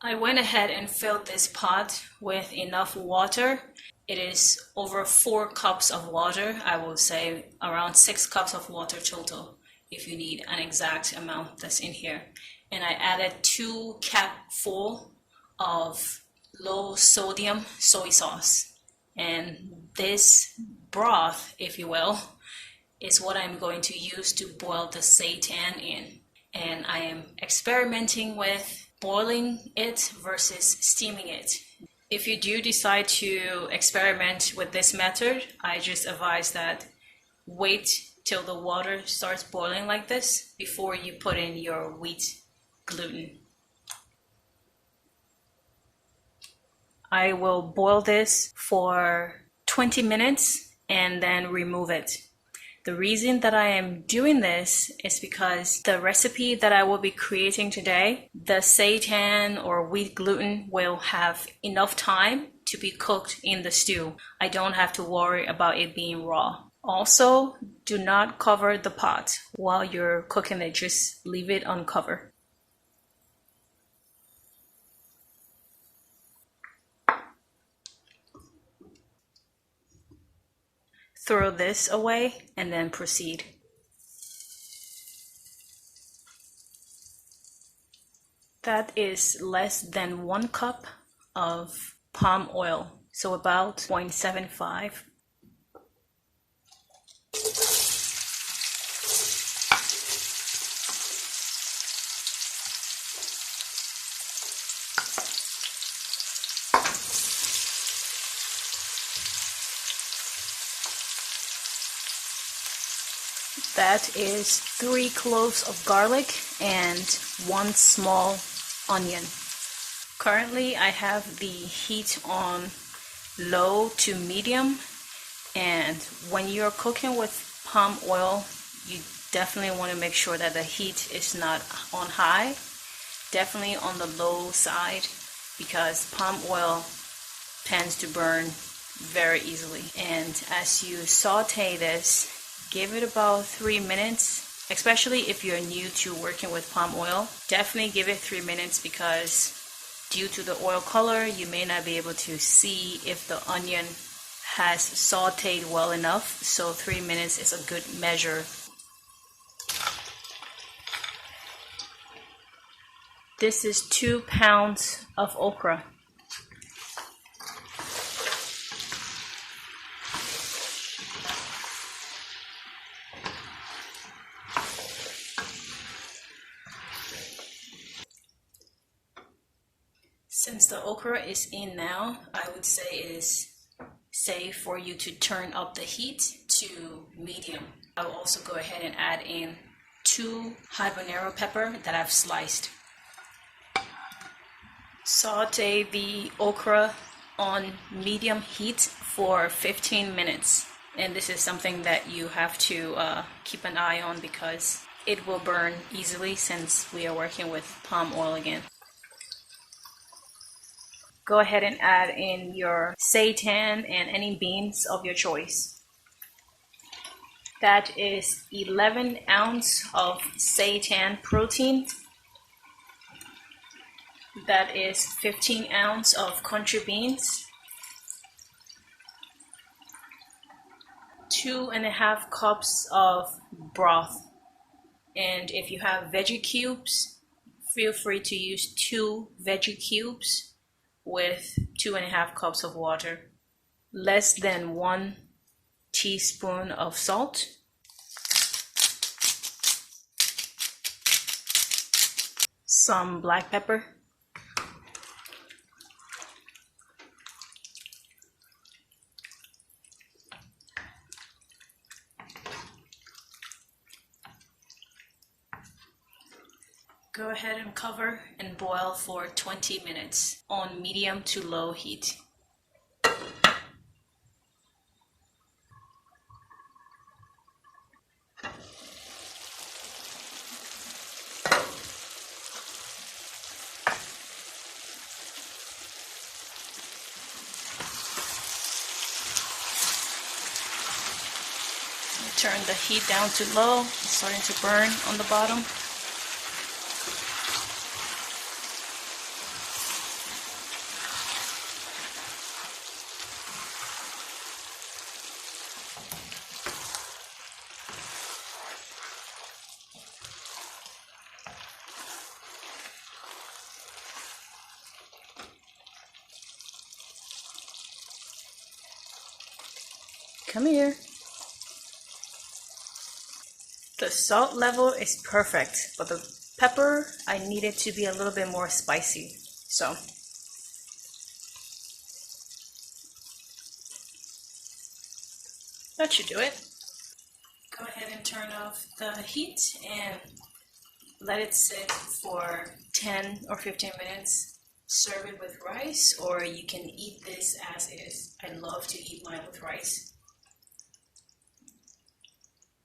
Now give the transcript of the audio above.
I went ahead and filled this pot with enough water. It is over 4 cups of water. I will say around 6 cups of water total if you need an exact amount that's in here. And I added 2 capfuls of low sodium soy sauce. And this broth, if you will, is what I'm going to use to boil the seitan in. And I am experimenting with boiling it versus steaming it. If you do decide to experiment with this method, I just advise that wait till the water starts boiling like this before you put in your wheat gluten. I will boil this for 20 minutes and then remove it. The reason that I am doing this is because the recipe that I will be creating today, the seitan or wheat gluten will have enough time to be cooked in the stew. I don't have to worry about it being raw. Also, do not cover the pot while you're cooking it. Just leave it uncovered. Throw this away and then proceed. That is less than 1 cup of palm oil, so about 0.75. That is 3 cloves of garlic and 1 small onion. Currently, I have the heat on low to medium, and when you're cooking with palm oil, you definitely want to make sure that the heat is not on high, definitely on the low side, because palm oil tends to burn very easily. And as you saute this, give it about 3 minutes, especially if you're new to working with palm oil. Definitely give it 3 minutes because due to the oil color, you may not be able to see if the onion has sauteed well enough. So 3 minutes is a good measure. This is 2 pounds of okra. Since the okra is in now, I would say it is safe for you to turn up the heat to medium. I will also go ahead and add in 2 habanero pepper that I've sliced. Saute the okra on medium heat for 15 minutes. And this is something that you have to keep an eye on because it will burn easily since we are working with palm oil again. Go ahead and add in your seitan and any beans of your choice. That is 11 ounces of seitan protein. That is 15 ounces of country beans. 2.5 cups of broth. And if you have veggie cubes, feel free to use 2 veggie cubes with 2.5 cups of water. Less than 1 teaspoon of salt. Some black pepper. Go ahead and cover and boil for 20 minutes on medium to low heat. Turn the heat down to low. It's starting to burn on the bottom. Come here. The salt level is perfect, but the pepper, I need it to be a little bit more spicy. So that should do it. Go ahead and turn off the heat and let it sit for 10 or 15 minutes. Serve it with rice, or you can eat this as is. I love to eat mine with rice.